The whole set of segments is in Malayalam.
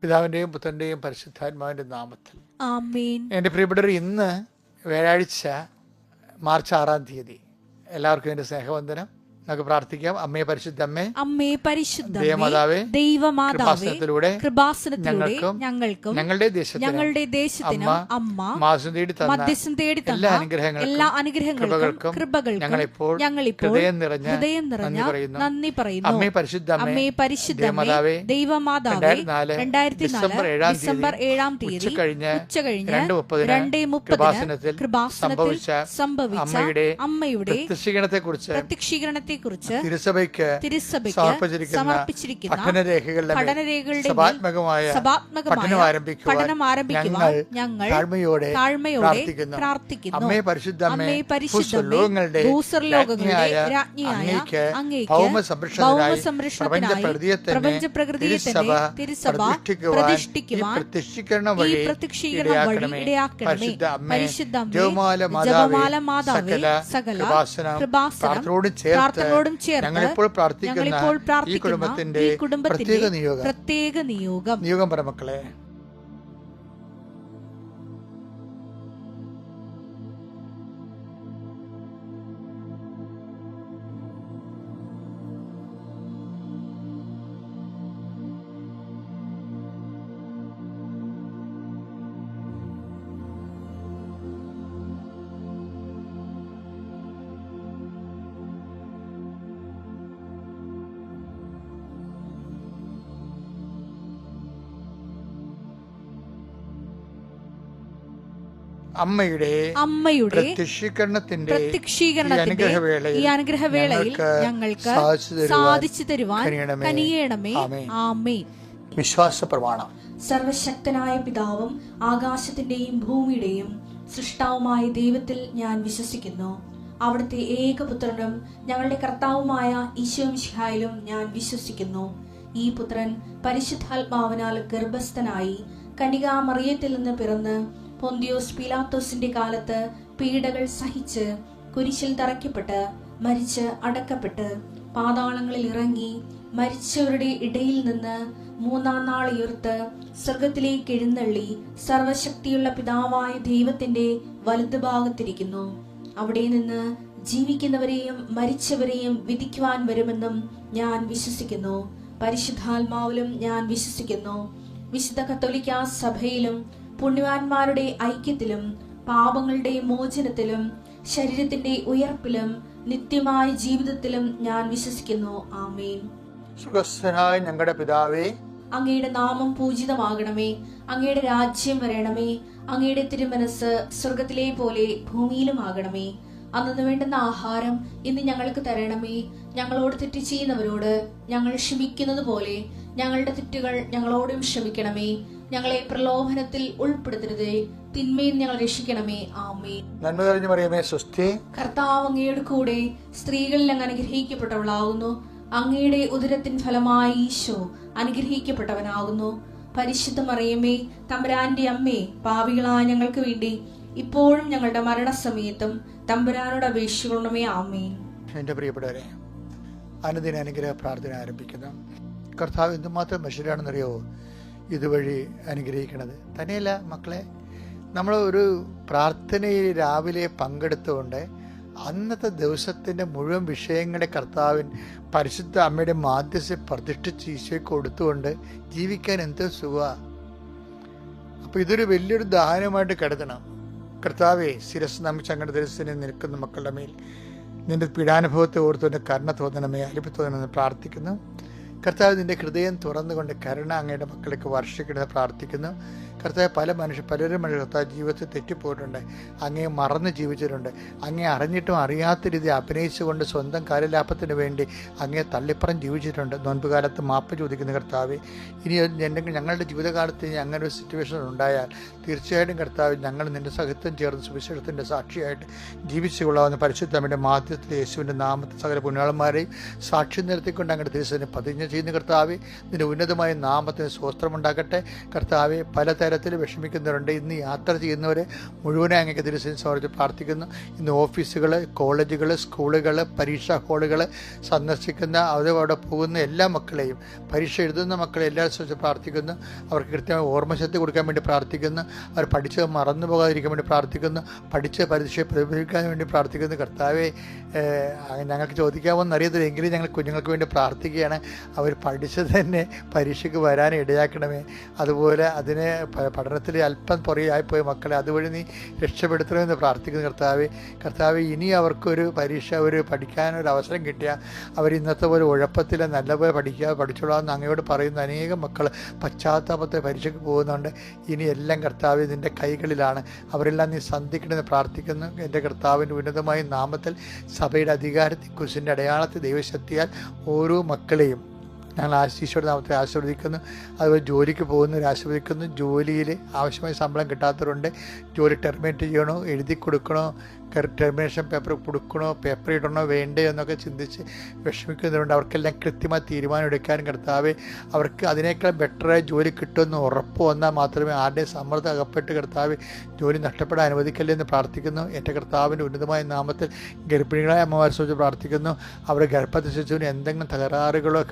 പിതാവിൻ്റെയും പുത്രൻ്റെയും പരിശുദ്ധാത്മാവിൻ്റെ നാമത്തിൽ ആമേൻ. എൻ്റെ പ്രിയപ്പെട്ടവർ, ഇന്ന് വ്യാഴാഴ്ച മാർച്ച് 6-ാം തീയതി. എല്ലാവർക്കും എൻ്റെ സ്നേഹവന്ദനം. നമുക്ക് പ്രാർത്ഥിക്കാം. അമ്മേ പരിശുദ്ധ അമ്മേ, അമ്മേ പരിശുദ്ധ ദൈവമാതാവേ, ദൈവമാതാവേ, കൃപാസനത്തിലൂടെ ഞങ്ങൾക്കും ഞങ്ങളുടെ ദേശത്തിനും അമ്മ മധ്യസ്ഥം തേടി എല്ലാ തന്ന അനുഗ്രഹങ്ങൾക്കും കൃപകൾക്കും ഞങ്ങളിപ്പോൾ ഹൃദയം നിറഞ്ഞ നന്ദി പറയുന്നു. അമ്മേ പരിശുദ്ധ അമ്മേ പരിശുദ്ധ ദൈവമാതാവേ, 2004 ഡിസംബർ 7-ാം തീയതി ഉച്ചകഴിഞ്ഞ് 2:30 കൃപാസനത്തിൽ സംഭവിച്ച അമ്മയുടെ പ്രത്യക്ഷീകരണത്തെ കുറിച്ച് തിരുസഭയ്ക്ക് സമർപ്പിച്ചിരിക്കുന്ന പഠനരേഖകളുടെ പഠനം ആരംഭിക്കുവാൻ ഞങ്ങൾ താഴ്മയോടെ പ്രാർത്ഥിക്കുന്നു. അമ്മേ പരിശുദ്ധ ഭൂസ്വർലോകങ്ങളുടെ രാജ്ഞിയായ അങ്ങേക്ക് ഭൗമസംരക്ഷണത്തിനായി പ്രപഞ്ചപ്രകൃതിയെ തിരുസഭ പ്രതിഷ്ഠിക്കുവാൻ ഈ പ്രത്യക്ഷീകരണം വഴി ഇടയാക്കണമേ. പരിശുദ്ധ അമ്മേ, ജപമാല മാതാവേ, സകല കൃപാസനം പ്രാർത്ഥനയോടും ചേർന്ന് ഞങ്ങളിപ്പോൾ പ്രാർത്ഥിക്കുന്ന ഈ കുടുംബത്തിന്റെ പ്രത്യേക നിയോഗം പരമക്കളെ. അമ്മയുടെ പ്രത്യക്ഷീകരണത്തിന്റെ ഈ അനുഗ്രഹവേളയിൽ ഞങ്ങൾക്ക് സാധിച്ചു തരുവാൻ കനിയണമേ. ആമേൻ. വിശ്വാസ പ്രമാണം. സർവശക്തനായ പിതാവും ആകാശത്തിന്റെയും ഭൂമിയുടെയും സൃഷ്ടാവുമായ ദൈവത്തിൽ ഞാൻ വിശ്വസിക്കുന്നു. അവിടുത്തെ ഏകപുത്രനും ഞങ്ങളുടെ കർത്താവുമായ ഈശോമിശിഹായിലും ഞാൻ വിശ്വസിക്കുന്നു. ഈ പുത്രൻ പരിശുദ്ധാത്മാവിനാൽ ഗർഭസ്ഥനായി കന്യകാമറിയത്തിൽ നിന്ന് പിറന്ന് പൊന്തിയോസ് പീലാത്തോസിന്റെ കാലത്ത് പീഡകൾ സഹിച്ച് കുരിശിൽ തറയ്ക്കപ്പെട്ട് മരിച്ച് അടക്കപ്പെട്ട് പാതാളങ്ങളിൽ ഇറങ്ങി മരിച്ചവരുടെ ഇടയിൽ നിന്ന് 3-ാം നാൾ ഉയർത്ത് സ്വർഗത്തിലേക്ക് എഴുന്നള്ളി സർവശക്തിയുള്ള പിതാവായ ദൈവത്തിന്റെ വലതുഭാഗത്തിരിക്കുന്നു. അവിടെ നിന്ന് ജീവിക്കുന്നവരെയും മരിച്ചവരെയും വിധിക്കുവാൻ വരുമെന്നും ഞാൻ വിശ്വസിക്കുന്നു. പരിശുദ്ധാത്മാവിലും ഞാൻ വിശ്വസിക്കുന്നു. വിശുദ്ധ കത്തോലിക്കാ സഭയിലും പുണ്യവാന്മാരുടെ ഐക്യത്തിലും പാപങ്ങളുടെ മോചനത്തിലും ശരീരത്തിന്റെ ഉയർപ്പിലും നിത്യമായ ജീവിതത്തിലും ഞാൻ വിശ്വസിക്കുന്നു. ആമേൻ. സുഖസ്ഥനായ ഞങ്ങളുടെ പിതാവേ, അങ്ങയുടെ നാമം പൂജിതമാകണമേ. അങ്ങയുടെ രാജ്യം വരണമേ. അങ്ങയുടെ തിരുമനസ് സ്വർഗത്തിലെ പോലെ ഭൂമിയിലും ആകണമേ. അന്നു വേണ്ടുന്ന ആഹാരം ഇന്ന് ഞങ്ങൾക്ക് തരണമേ. ഞങ്ങളോട് തെറ്റ് ചെയ്യുന്നവരോട് ഞങ്ങൾ ക്ഷമിക്കുന്നത് പോലെ ഞങ്ങളുടെ തെറ്റുകൾ ഞങ്ങളോടും ക്ഷമിക്കണമേ. ഞങ്ങളെ പ്രലോഭനത്തിൽ ഉൾപ്പെടുത്തരുതേ, തിന്മയിൽ ഞങ്ങൾ രക്ഷിക്കണമേ. ആമേൻ. നന്മ നിറഞ്ഞ മറിയമേ, സ്വസ്തി. കർത്താവ് അങ്ങയുടെ കൂടെ സ്ത്രീകളിൽ അങ്ങ് അനുഗ്രഹിക്കപ്പെട്ടവളാകുന്നു. അങ്ങയുടെ ഉദരത്തിൻ ഫലമായി ഈശോ അനുഗ്രഹിക്കപ്പെട്ടവനാകുന്നു. പരിശുദ്ധ മറിയമേ, തമ്പുരാന്റെ അമ്മേ, പാപികളായ ഞങ്ങൾക്ക് വേണ്ടി ഇപ്പോഴും ഞങ്ങളുടെ മരണസമയത്തും തമ്പുരാനോട് അപേക്ഷിക്കണമേ. ആമേൻ. എൻ്റെ പ്രിയപ്പെട്ടവരെ, അനുദിന അനുഗ്രഹ പ്രാർത്ഥന ആരംഭിക്കുന്നു. കർത്താവ് എന്തുമാത്രം മനുഷ്യരാണെന്നറിയോ ഇതുവഴി അനുഗ്രഹിക്കണത്. തന്നെയല്ല മക്കളെ, നമ്മൾ ഒരു പ്രാർത്ഥനയിൽ രാവിലെ പങ്കെടുത്തുകൊണ്ട് അന്നത്തെ ദിവസത്തിൻ്റെ മുഴുവൻ വിഷയങ്ങളെ കർത്താവിൻ പരിശുദ്ധ അമ്മയുടെ മാധ്യസ്ഥ പ്രതിഷ്ഠിച്ച് ഈശോയ്ക്ക് കൊടുത്തുകൊണ്ട് ജീവിക്കാൻ എന്ത് സുഖമാണ്. അപ്പോൾ ഇതൊരു വലിയൊരു ദാനമായിട്ട് കരുതണം. കർത്താവെ, ശിരസ് നമിച്ച് അങ്ങയുടെ ദിവസത്തിന് നിൽക്കുന്ന മക്കളുടെ മേൽ നിന്റെ പീഡാനുഭവത്തെ ഓർത്തുകൊണ്ട് കരുണ തോന്നണമേ, അലിപ്പ് തോന്നണമെന്ന് പ്രാർത്ഥിക്കുന്നു. കർത്താവ് നിന്റെ ഹൃദയം തുറന്നുകൊണ്ട് കരുണ അങ്ങയുടെ മക്കളേക്ക് വർഷിക്കണമെന്ന് പ്രാർത്ഥിക്കുന്നു. കർത്താവ് പലരും കർത്താവ് ജീവിതത്തിൽ തെറ്റിപ്പോയിട്ടുണ്ട്. അങ്ങയെ മറന്ന് ജീവിച്ചിട്ടുണ്ട്. അങ്ങയെ അറിഞ്ഞിട്ടും അറിയാത്ത രീതി അഭിനയിച്ചുകൊണ്ട് സ്വന്തം കാര്യലാഭത്തിന് വേണ്ടി അങ്ങയെ തള്ളിപ്പറം ജീവിച്ചിട്ടുണ്ട്. നോൻപുകാലത്ത് മാപ്പ് ചോദിക്കുന്ന കർത്താവ്, ഇനി ഞങ്ങളുടെ ജീവിതകാലത്ത് അങ്ങനെ ഒരു സിറ്റുവേഷൻ ഉണ്ടായാൽ തീർച്ചയായിട്ടും കർത്താവ് ഞങ്ങൾ നിന്റെ സഹിത്വം ചേർന്ന് സുവിശേഷത്തിൻ്റെ സാക്ഷിയായിട്ട് ജീവിച്ചു കൊള്ളാവുന്ന പരിശുദ്ധമ്മയുടെ മാധ്യത്തിൽ യേശുവിൻ്റെ നാമത്തിൽ സകല പുണ്യാളന്മാരെയും സാക്ഷ്യം നിർത്തിക്കൊണ്ട് അങ്ങയുടെ ദിവസത്തിന് പതിഞ്ഞ് ചെയ്യുന്ന കർത്താവ്, നിന്റെ ഉന്നതമായ നാമത്തിന് സ്വസ്ത്രമുണ്ടാകട്ടെ. കർത്താവ്, പലതരം തരത്തിൽ വിഷമിക്കുന്നവരുണ്ട്. ഇന്ന് യാത്ര ചെയ്യുന്നവരെ മുഴുവനെ അങ്ങേക്ക് തിരുസേന സമർപ്പിച്ച് പ്രാർത്ഥിക്കുന്നു. ഇന്ന് ഓഫീസുകൾ, കോളേജുകൾ, സ്കൂളുകൾ, പരീക്ഷാ ഹാളുകൾ സന്ദർശിക്കുന്ന അവിടെ പോകുന്ന എല്ലാ മക്കളെയും, പരീക്ഷ എഴുതുന്ന മക്കളെ എല്ലാവരും സംബന്ധിച്ച് പ്രാർത്ഥിക്കുന്നു. അവർക്ക് കൃത്യമായി ഓർമ്മശക്തി കൊടുക്കാൻ വേണ്ടി പ്രാർത്ഥിക്കുന്നു. അവർ പഠിച്ചത് മറന്നു പോകാതിരിക്കാൻ വേണ്ടി പ്രാർത്ഥിക്കുന്നു. പഠിച്ച പരീക്ഷയെ പ്രതിഫലിക്കാൻ വേണ്ടി പ്രാർത്ഥിക്കുന്നു. കർത്താവെ, ഞങ്ങൾക്ക് ചോദിക്കാമെന്ന് അറിയത്തില്ല, എങ്കിലും ഞങ്ങൾ കുഞ്ഞുങ്ങൾക്ക് വേണ്ടി പ്രാർത്ഥിക്കുകയാണ്. അവർ പഠിച്ചത് തന്നെ പരീക്ഷയ്ക്ക് വരാൻ ഇടയാക്കണമേ. അതുപോലെ അതിന് പഠനത്തിൽ അല്പം പുറകെയായിപ്പോയ മക്കളെ അതുവഴി നീ രക്ഷപ്പെടുത്തണമെന്ന് പ്രാർത്ഥിക്കുന്നു. കർത്താവെ, ഇനി അവർക്കൊരു പരീക്ഷ പഠിക്കാനൊരു അവസരം കിട്ടിയാൽ അവർ ഇന്നത്തെ പോലെ ഉഴപ്പത്തിൽ നല്ലപോലെ പഠിച്ചോളാമെന്ന് അങ്ങയോട് പറയുന്ന അനേകം മക്കൾ പശ്ചാത്താപത്തെ പരീക്ഷയ്ക്ക് പോകുന്നുണ്ട്. ഇനി എല്ലാം കർത്താവ് നിൻ്റെ കൈകളിലാണ്. അവരെല്ലാം നീ സന്ധിക്കണമെന്ന് പ്രാർത്ഥിക്കുന്നു. എൻ്റെ കർത്താവിൻ്റെ ഉന്നതമായ നാമത്തിൽ സഭയുടെ അധികാരത്തിൽ കുരിശിൻ്റെ അടയാളത്തിൽ ദൈവശക്തിയാൽ ഓരോ മക്കളെയും ഞങ്ങൾ ഈശോയുടെ നാമത്തെ ആശീർവദിക്കുന്നു. അതുപോലെ ജോലിക്ക് പോകുന്നവർ ആശീർവദിക്കുന്നു. ജോലിയിൽ ആവശ്യമായ ശമ്പളം കിട്ടാത്തവരുണ്ട്. ജോലി ടെർമിനേറ്റ് ചെയ്യണോ, എഴുതി കൊടുക്കണോ, ടെർമിനേഷൻ പേപ്പർ കൊടുക്കണോ, പേപ്പർ ഇടണോ വേണ്ടേ എന്നൊക്കെ ചിന്തിച്ച് വിഷമിക്കുന്നവരുണ്ട്. അവർക്കെല്ലാം കൃത്യമായി തീരുമാനം എടുക്കാനും കർത്താവെ, അവർക്ക് അതിനേക്കാൾ ബെറ്ററായി ജോലി കിട്ടുമെന്ന് ഉറപ്പ് വന്നാൽ മാത്രമേ ആരുടെയും സമ്മർദ്ദം അകപ്പെട്ട് കർത്താവ് ജോലി നഷ്ടപ്പെടാൻ അനുവദിക്കല്ലേ എന്ന് പ്രാർത്ഥിക്കുന്നു. എൻ്റെ കർത്താവിൻ്റെ ഉന്നതമായ നാമത്തിൽ ഗർഭിണികളായ അമ്മമാരെ സംബന്ധിച്ച് പ്രാർത്ഥിക്കുന്നു. അവരുടെ ഗർഭസ്ഥ ശിശുവിന് എന്തെങ്കിലും തകരാറുകളോ,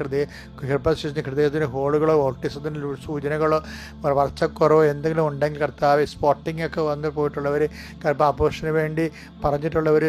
ഗർഭസ്ഥ ശിശുവിന് ഹൃദയത്തിന് ഹോളുകളോ, ഓട്ടിസത്തിൻ്റെ സൂചനകളോ, വളർച്ചക്കുറവോ എന്തെങ്കിലും ഉണ്ടെങ്കിൽ കർത്താവ്, സ്പോട്ടിംഗ് ഒക്കെ വന്നു പോയിട്ടുള്ളവർ, ഗർഭാപോഷന് വേണ്ടി പറഞ്ഞിട്ടുള്ളവർ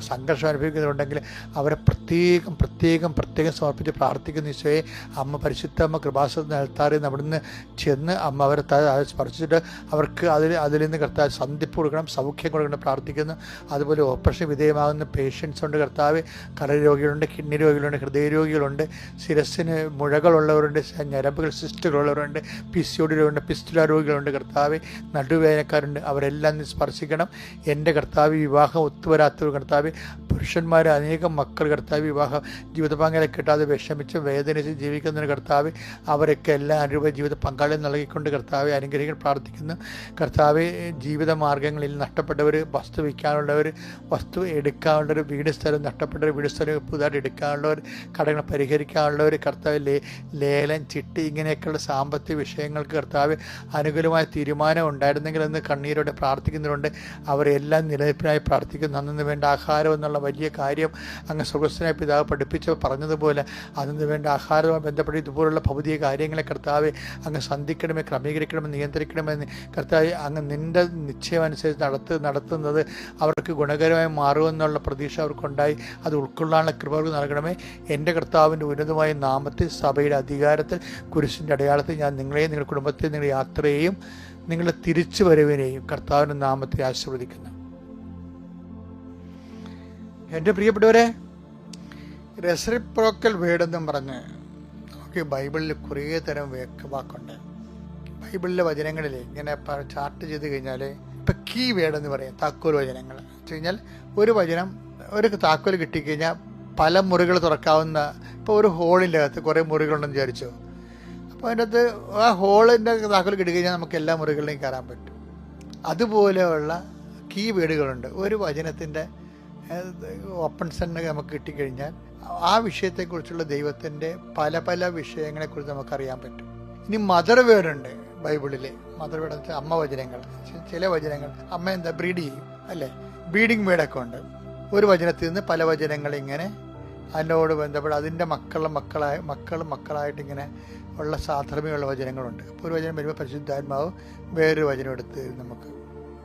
സംഘർഷം അനുഭവിക്കുന്നുണ്ടെങ്കിൽ അവരെ പ്രത്യേകം സമർപ്പിച്ച് പ്രാർത്ഥിക്കുന്ന ഈശോയെ, അമ്മ പരിശുദ്ധ കൃപാസനത്തിൽ നിലത്താറിൽ അവിടുന്ന് ചെന്ന് അമ്മ അവരെ സ്പർശിച്ചിട്ട് അവർക്ക് അതിൽ നിന്ന് കർത്താവ് സന്ധിപ്പ് കൊടുക്കണം, സൗഖ്യം കൊടുക്കണം പ്രാർത്ഥിക്കുന്നു. അതുപോലെ ഓപ്പറേഷൻ വിധേയമാകുന്ന പേഷ്യൻസ് ഉണ്ട് കർത്താവ്. കരരോഗികളുണ്ട്, കിഡ്നി രോഗികളുണ്ട്, ഹൃദയരോഗികളുണ്ട്, ശിരസ്സിന് മുഴകളുള്ളവരുണ്ട്, ഞരമ്പുകൾ സിസ്റ്റുകളുള്ളവരുണ്ട്, PCOD രോഗികളുണ്ട്, പിസ്റ്റുല രോഗികളുണ്ട് കർത്താവ്, നടുവേദനക്കാരുണ്ട്. അവരെല്ലാം നീ സ്പർശിക്കണം. എൻ്റെ കർത്താവ്, വിവാഹം ഒത്തുവരാത്തവർ കർത്താവ്, പുരുഷന്മാർ അനേകം മക്കൾ കർത്താവ് വിവാഹം ജീവിത പങ്കാളി കിട്ടാതെ വിഷമിച്ച് വേദനിച്ച് ജീവിക്കുന്നതിന് കർത്താവ്, അവരൊക്കെ എല്ലാ അനുരൂപ ജീവിത പങ്കാളിയും നൽകിക്കൊണ്ട് കർത്താവ് അനുഗ്രഹിക്കാൻ പ്രാർത്ഥിക്കുന്നു. കർത്താവ്, ജീവിത മാർഗങ്ങളിൽ നഷ്ടപ്പെട്ടവർ, വസ്തു വിൽക്കാനുള്ളവർ, വസ്തു എടുക്കാനുള്ളവർ, വീട് സ്ഥലം നഷ്ടപ്പെട്ടവർ, വീട് സ്ഥലം പുതുതായിട്ട് എടുക്കാനുള്ളവർ, കടങ്ങൾ പരിഹരിക്കാനുള്ളവർ, കർത്താവ് ലേലം, ചിട്ടി, ഇങ്ങനെയൊക്കെയുള്ള സാമ്പത്തിക വിഷയങ്ങൾക്ക് കർത്താവ് അനുകൂലമായ തീരുമാനം ഉണ്ടായിരുന്നെങ്കിൽ എന്ന് കണ്ണീരോടെ പ്രാർത്ഥിക്കുന്നുണ്ട്. അവരെല്ലാം നിലനിൽപ്പിനായി പ്രാർത്ഥിക്കുന്നു. അന്നു വേണ്ട ആഹാരം എന്നുള്ള വലിയ കാര്യം അങ്ങ് സ്വർഗ്ഗസ്ഥനായ പിതാവ് പഠിപ്പിച്ച് പറഞ്ഞതുപോലെ അതിന് വേണ്ട ആഹാരവുമായി ബന്ധപ്പെട്ട് ഇതുപോലുള്ള ഭൗതിക കാര്യങ്ങളെ കർത്താവ് അങ്ങ് സന്ധിക്കണമേ, ക്രമീകരിക്കണമെന്ന്, നിയന്ത്രിക്കണമെന്ന് കർത്താവ് അങ്ങ് നിൻ്റെ നിശ്ചയം അനുസരിച്ച് നടത്തുന്നത് അവർക്ക് ഗുണകരമായി മാറുമെന്നുള്ള പ്രതീക്ഷ അവർക്കുണ്ടായി. അത് ഉൾക്കൊള്ളാനുള്ള കൃപ അവർക്ക് നൽകണമേ. എൻ്റെ കർത്താവിൻ്റെ ഉന്നതമായ നാമത്തിൽ സഭയുടെ അധികാരത്തിൽ കുരിശിൻ്റെ അടയാളത്തിൽ ഞാൻ നിങ്ങളെയും നിങ്ങളുടെ കുടുംബത്തെയും നിങ്ങളുടെ യാത്രയെയും നിങ്ങളുടെ തിരിച്ചു വരവിനെയും കർത്താവിൻ്റെ നാമത്തിൽ ആശീർവദിക്കുന്നു. എൻ്റെ പ്രിയപ്പെട്ടവരെ, റെസിപ്രോക്കൽ വേർഡ് എന്നും പറഞ്ഞ് നമുക്ക് ബൈബിളിൽ കുറേ തരം വാക്കുണ്ട്. ബൈബിളിലെ വചനങ്ങളിൽ ഇങ്ങനെ ചാർട്ട് ചെയ്ത് കഴിഞ്ഞാൽ ഇപ്പം കീ വേർഡ് എന്ന് പറയും, താക്കോൽ വചനങ്ങൾ വെച്ച് കഴിഞ്ഞാൽ ഒരു വചനം, ഒരു താക്കോൽ കിട്ടിക്കഴിഞ്ഞാൽ പല മുറികൾ തുറക്കാവുന്ന. ഇപ്പോൾ ഒരു ഹോളിൻ്റെ അകത്ത് കുറേ മുറികളുണ്ടെന്ന് വിചാരിച്ചോ, അപ്പോൾ അതിൻ്റെ അകത്ത് ആ ഹോളിൻ്റെ താക്കോൽ കിട്ടിക്കഴിഞ്ഞാൽ നമുക്ക് എല്ലാ മുറികളിലേക്കും കയറാൻ പറ്റും. അതുപോലെയുള്ള കീ വേർഡുകളുണ്ട്. ഒരു വചനത്തിൻ്റെ ഓപ്പൺസ് തന്നെ നമുക്ക് കിട്ടിക്കഴിഞ്ഞാൽ ആ വിഷയത്തെക്കുറിച്ചുള്ള ദൈവത്തിൻ്റെ പല വിഷയങ്ങളെക്കുറിച്ച് നമുക്കറിയാൻ പറ്റും. ഇനി മദർ വേർഡുണ്ട് ബൈബിളിൽ. മദർ വേർഡ് വെച്ചാൽ അമ്മ വചനങ്ങൾ. ചില വചനങ്ങൾ അമ്മ ബ്രീഡ് ചെയ്യും, അല്ലേ? ബ്രീഡിങ് വേർഡൊക്കെ ഉണ്ട്. ഒരു വചനത്തിൽ നിന്ന് പല വചനങ്ങൾ ഇങ്ങനെ അതിനോട് ബന്ധപ്പെട്ട് അതിൻ്റെ മക്കളായിട്ടിങ്ങനെ ഉള്ള സാധർമ്യമുള്ള വചനങ്ങളുണ്ട്. അപ്പോൾ ഒരു വചനം വരുമ്പോൾ പരിശുദ്ധാത്മാവ് വേറൊരു വചനം എടുത്ത് നമുക്ക്,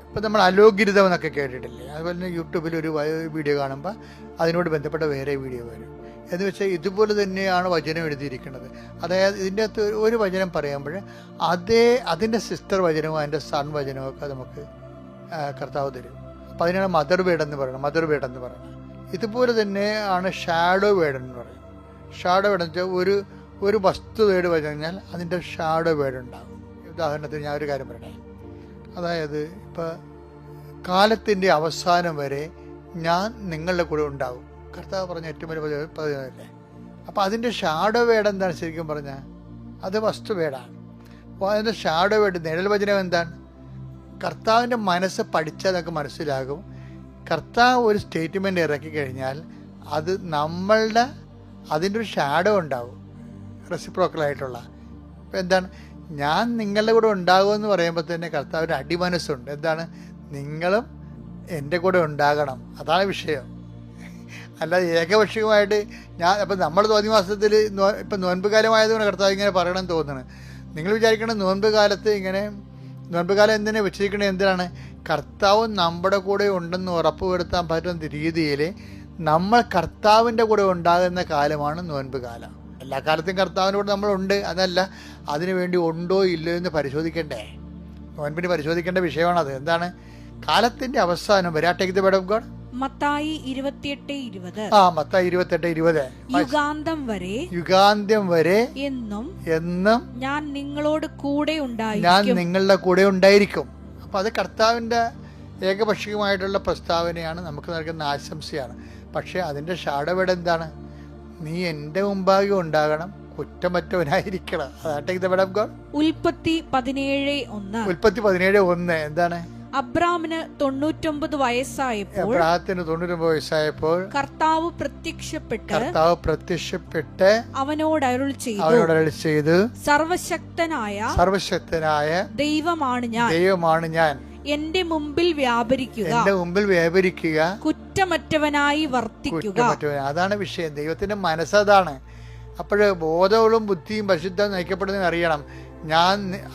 ഇപ്പോൾ നമ്മൾ അലോകിരിതം എന്നൊക്കെ കേട്ടിട്ടില്ലേ? അതുപോലെ തന്നെ യൂട്യൂബിൽ ഒരു വീഡിയോ കാണുമ്പോൾ അതിനോട് ബന്ധപ്പെട്ട വേറെ വീഡിയോ വരും. എന്ന് വെച്ചാൽ ഇതുപോലെ തന്നെയാണ് വചനം എഴുതിയിരിക്കുന്നത്. അതായത് ഇതിൻ്റെ അകത്ത് ഒരു വചനം പറയുമ്പോൾ അതിൻ്റെ സിസ്റ്റർ വചനവും അതിൻ്റെ സൺ വചനവും ഒക്കെ നമുക്ക് കർത്താവ് തരും. അപ്പോൾ അതിനാണ് മദർ വേർഡ് എന്ന് പറയുന്നത്. ഇതുപോലെ തന്നെയാണ് ഷാഡോ വേർഡ് എന്ന് പറയും. ഷാഡോ വേർഡ് എന്ന് വെച്ചാൽ ഒരു വസ്തു വേർഡ് പറഞ്ഞാൽ അതിൻ്റെ ഷാഡോ വേർഡ് ഉണ്ടാകും. ഉദാഹരണത്തിന് ഞാൻ ഒരു കാര്യം പറയണേ. അതായത് ഇപ്പോൾ കാലത്തിൻ്റെ അവസാനം വരെ ഞാൻ നിങ്ങളുടെ കൂടെ ഉണ്ടാകും, കർത്താവ് പറഞ്ഞ ഏറ്റവും വലിയ പതിവല്ലേ. അപ്പോൾ അതിൻ്റെ ഷാഡോ വേർഡ് എന്താണ് ശരിക്കും പറഞ്ഞാൽ? അത് വസ്തു വേർഡാണ്. അപ്പോൾ അതിൻ്റെ ഷാഡോ വേർഡ് നിഴൽ വചനം എന്താണ്? കർത്താവിൻ്റെ മനസ്സ് പഠിച്ചാൽ നമുക്ക് മനസ്സിലാകും. കർത്താവ് ഒരു സ്റ്റേറ്റ്മെൻറ്റ് ഇറക്കി കഴിഞ്ഞാൽ അത് അതിൻ്റെ ഒരു ഷാഡോ ഉണ്ടാവും, റെസിപ്രോക്കലായിട്ടുള്ള. ഇപ്പോൾ എന്താണ്? ഞാൻ നിങ്ങളുടെ കൂടെ ഉണ്ടാകുമെന്ന് പറയുമ്പോൾ തന്നെ കർത്താവിൻ്റെ അടിമനസ്സുണ്ട്. എന്താണ്? നിങ്ങളും എൻ്റെ കൂടെ ഉണ്ടാകണം. അതാണ് വിഷയം. അല്ലാതെ ഏകപക്ഷീയമായിട്ട് അപ്പം നമ്മൾ തോന്നിയ മാസത്തിൽ ഇപ്പം നോൻപ് കാലമായതുകൊണ്ട് കർത്താവ് ഇങ്ങനെ പറയണമെന്ന് തോന്നുന്നത്. നിങ്ങൾ വിചാരിക്കണം നോൻപ് കാലത്ത് ഇങ്ങനെ, നോൻപ് കാലം എന്തിനാ വെച്ചിരിക്കണത്? എന്തിനാണ്? കർത്താവ് നമ്മുടെ കൂടെ ഉണ്ടെന്ന് ഉറപ്പ് വരുത്താൻ പറ്റുന്ന രീതിയിൽ നമ്മൾ കർത്താവിൻ്റെ കൂടെ ഉണ്ടാകുന്ന കാലമാണ് നോൻപ് കാലം. എല്ലാ കാലത്തും കർത്താവിൻ്റെ കൂടെ നമ്മളുണ്ട്, അതല്ല, അതിനുവേണ്ടി ഉണ്ടോ ഇല്ലയോ എന്ന് പരിശോധിക്കണ്ടേ? നോൻപിന് പരിശോധിക്കേണ്ട വിഷയമാണത്. എന്താണ്? കാലത്തിൻ്റെ അവസാനം വരാട്ടേക്ക് the word of God. Mathai 28:20. Mathai 28:20. യുഗാന്തം വരെ എന്നും ഞാൻ നിങ്ങളോട് കൂടെ ഞാൻ നിങ്ങളുടെ കൂടെ ഉണ്ടായിരിക്കും. അപ്പം അത് കർത്താവിൻ്റെ ഏകപക്ഷീയമായിട്ടുള്ള പ്രസ്താവനയാണ്, നമുക്ക് നൽകുന്ന ആശംസയാണ്. പക്ഷേ അതിൻ്റെ ഷാഡോവേഡ് എന്താണ്? നീ എൻ്റെ മുമ്പാകെ ഉണ്ടാകണം, കുറ്റമറ്റവനായിരിക്കണം. അതാട്ടേക്ക് ദ വേർഡ് ഓഫ് ഗോഡ്. ഉൽപ്പത്തി 17:1. ഉൽപ്പത്തി 17:1 എന്താണ്? അബ്രാമിന് 99 വയസ്സായപ്പോൾ കർത്താവ് പ്രത്യക്ഷപ്പെട്ട് അവനോട് അരുൾ ചെയ്തു, സർവശക്തനായ ദൈവമാണ് ഞാൻ, എന്റെ മുമ്പിൽ വ്യാപരിക്കുക, കുറ്റമറ്റവനായി വർത്തിക്കുക. അതാണ് വിഷയം. ദൈവത്തിന്റെ മനസ്സതാണ്. അപ്പോഴ് ബോധവും ബുദ്ധിയും പരിശുദ്ധ നയിക്കപ്പെടുന്നതിന് അറിയണം,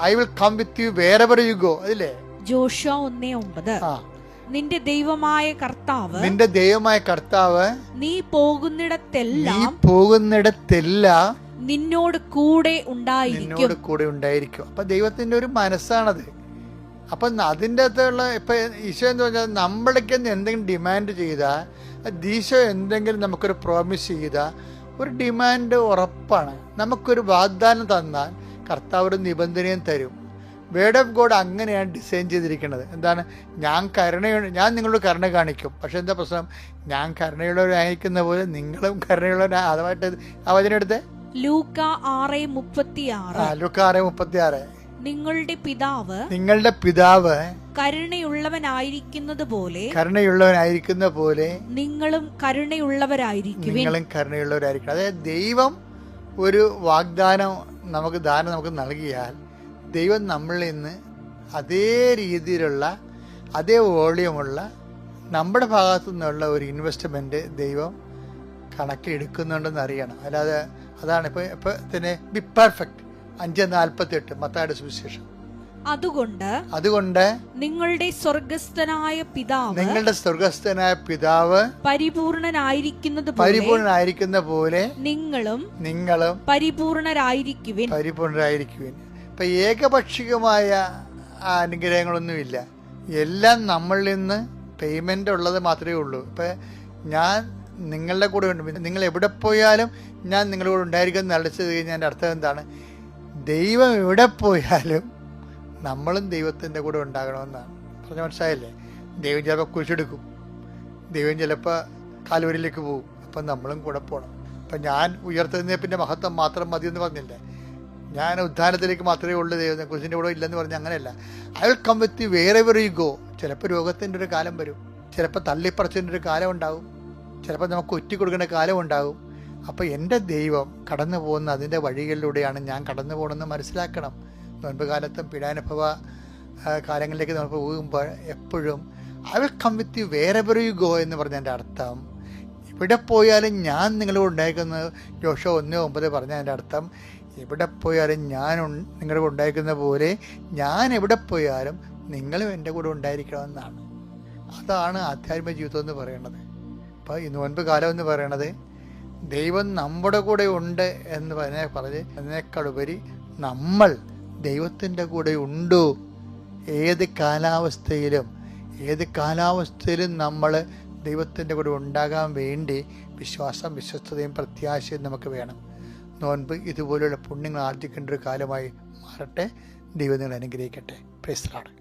I will come with you wherever you go. അതില്ലേ ജോഷുവ 1:9. നിന്റെ ദൈവമായ കർത്താവ് നീ പോകുന്നിടത്തെല്ലാം നിന്നോട് കൂടെ ഉണ്ടായിരിക്കും. അപ്പൊ ദൈവത്തിന്റെ ഒരു മനസ്സാണത്. അപ്പൊ അതിൻ്റെ അകത്തുള്ള ഇപ്പൊ ഈശോ എന്ന് പറഞ്ഞാൽ നമ്മളേക്ക് എന്തെങ്കിലും ഡിമാൻഡ് ചെയ്താൽ, ഈശോ എന്തെങ്കിലും നമുക്കൊരു പ്രോമിസ് ചെയ്താൽ ഒരു ഡിമാൻഡ് ഉറപ്പാണ്. നമുക്കൊരു വാഗ്ദാനം തന്നാൽ കർത്താവ് ഒരു നിബന്ധനയും തരും. വേർഡ് ഓഫ് ഗോഡ് അങ്ങനെയാണ് ഡിസൈൻ ചെയ്തിരിക്കുന്നത്. എന്താണ്? ഞാൻ നിങ്ങളോട് കരുണ കാണിക്കും. പക്ഷെ എന്താ പ്രശ്നം? ഞാൻ കരുണയുള്ളവരായിരിക്കുന്ന പോലെ നിങ്ങളും കരുണയുള്ളവരാ. അതുമായിട്ട് ആ വചനം എടുത്തേ. ലൂക്ക 6:36. നിങ്ങളുടെ പിതാവ് കരുണയുള്ളവനായിരിക്കുന്നത് പോലെ നിങ്ങളും കരുണയുള്ളവരായിരിക്കും. അതായത് ദൈവം ഒരു വാഗ്ദാനം നമുക്ക് നൽകിയാൽ ദൈവം നമ്മളിൽ നിന്ന് അതേ രീതിയിലുള്ള അതേ വോളിയമുള്ള നമ്മുടെ ഭാഗത്തു നിന്നുള്ള ഒരു ഇൻവെസ്റ്റ്മെൻറ്റ് ദൈവം കണക്കിലെടുക്കുന്നുണ്ടെന്ന് അറിയണം. അല്ലാതെ അതാണ് ഇപ്പൊ തന്നെ ബി പെർഫെക്റ്റ് 5:48 മത്തായിയുടെ സുവിശേഷം. അതുകൊണ്ട് നിങ്ങളുടെ സ്വർഗസ്ഥനായ പിതാവ് പരിപൂർണനായിരിക്കുന്ന പോലെ നിങ്ങളും പരിപൂർണരായിരിക്കുവിൻ. ഇപ്പൊ ഏകപക്ഷികമായ അനുഗ്രഹങ്ങളൊന്നുമില്ല. എല്ലാം നമ്മളിൽ നിന്ന് പേയ്മെന്റ് ഉള്ളത് മാത്രമേ ഉള്ളൂ. ഇപ്പൊ ഞാൻ നിങ്ങളുടെ കൂടെ ഉണ്ട്, നിങ്ങൾ എവിടെ പോയാലും ഞാൻ നിങ്ങളുടെ കൂടെ ഉണ്ടായിരിക്കും നടച്ചത് കഴിഞ്ഞാൽ എൻ്റെ അർത്ഥം എന്താണ്? ദൈവം എവിടെ പോയാലും നമ്മളും ദൈവത്തിൻ്റെ കൂടെ ഉണ്ടാകണമെന്നാണ്. പറഞ്ഞ മനസ്സിലായില്ലേ? ദൈവം ചിലപ്പോൾ കുരിശെടുക്കും, ദൈവം ചിലപ്പോൾ കാൽവരിയിലേക്ക് പോകും, അപ്പം നമ്മളും കൂടെ പോകണം. അപ്പം ഞാൻ ഉയർത്തുന്നതിൻ്റെ മഹത്വം മാത്രം മതി എന്ന് പറഞ്ഞില്ലേ? ഞാൻ ഉദ്ധാനത്തിലേക്ക് മാത്രമേ ഉള്ളൂ, ദൈവം കുരിശിൻ്റെ കൂടെ ഇല്ലെന്ന് പറഞ്ഞ് അങ്ങനെയല്ല. I will come with you wherever you go. ചിലപ്പോൾ രോഗത്തിൻ്റെ ഒരു കാലം വരും, ചിലപ്പോൾ തള്ളിപ്പറച്ചിൻ്റെ ഒരു കാലം ഉണ്ടാവും, ചിലപ്പോൾ നമുക്ക് ഒറ്റ കൊടുക്കേണ്ട കാലം ഉണ്ടാകും. അപ്പോൾ എൻ്റെ ദൈവം കടന്നു പോകുന്ന അതിൻ്റെ വഴികളിലൂടെയാണ് ഞാൻ കടന്നു പോകണമെന്ന് മനസ്സിലാക്കണം. നോൻപ് കാലത്തും പീഡാനുഭവ കാലങ്ങളിലേക്ക് നമ്മൾ പോകുമ്പോൾ എപ്പോഴും I will come with you wherever you go എന്ന് പറഞ്ഞതിൻ്റെ അർത്ഥം എവിടെ പോയാലും ഞാൻ നിങ്ങളോട് ഉണ്ടായിരിക്കുന്നത്. ജോഷുവ 1:9 പറഞ്ഞതിൻ്റെ അർത്ഥം എവിടെ പോയാലും ഞാൻ നിങ്ങളുടെ കൂടെ ഉണ്ടായിരിക്കുന്ന പോലെ ഞാൻ എവിടെ പോയാലും നിങ്ങളും എൻ്റെ കൂടെ ഉണ്ടായിരിക്കണമെന്നാണ്. അതാണ് ആധ്യാത്മിക ജീവിതം എന്ന് പറയുന്നത്. അപ്പോൾ ഈ നോൻപ് കാലം എന്ന് പറയുന്നത് ദൈവം നമ്മുടെ കൂടെ ഉണ്ട് എന്ന് പറഞ്ഞ് അതിനേക്കാളുപരി നമ്മൾ ദൈവത്തിൻ്റെ കൂടെ ഉണ്ടോ? ഏത് കാലാവസ്ഥയിലും നമ്മൾ ദൈവത്തിൻ്റെ കൂടെ ഉണ്ടാകാൻ വേണ്ടി വിശ്വാസം, വിശ്വസ്തതയും പ്രത്യാശയും നമുക്ക് വേണം. നോൻപ് ഇതുപോലെയുള്ള പുണ്യങ്ങൾ ആർജിക്കേണ്ട ഒരു കാലമായി മാറട്ടെ. ദൈവം നിങ്ങളെ അനുഗ്രഹിക്കട്ടെ. Praise the Lord.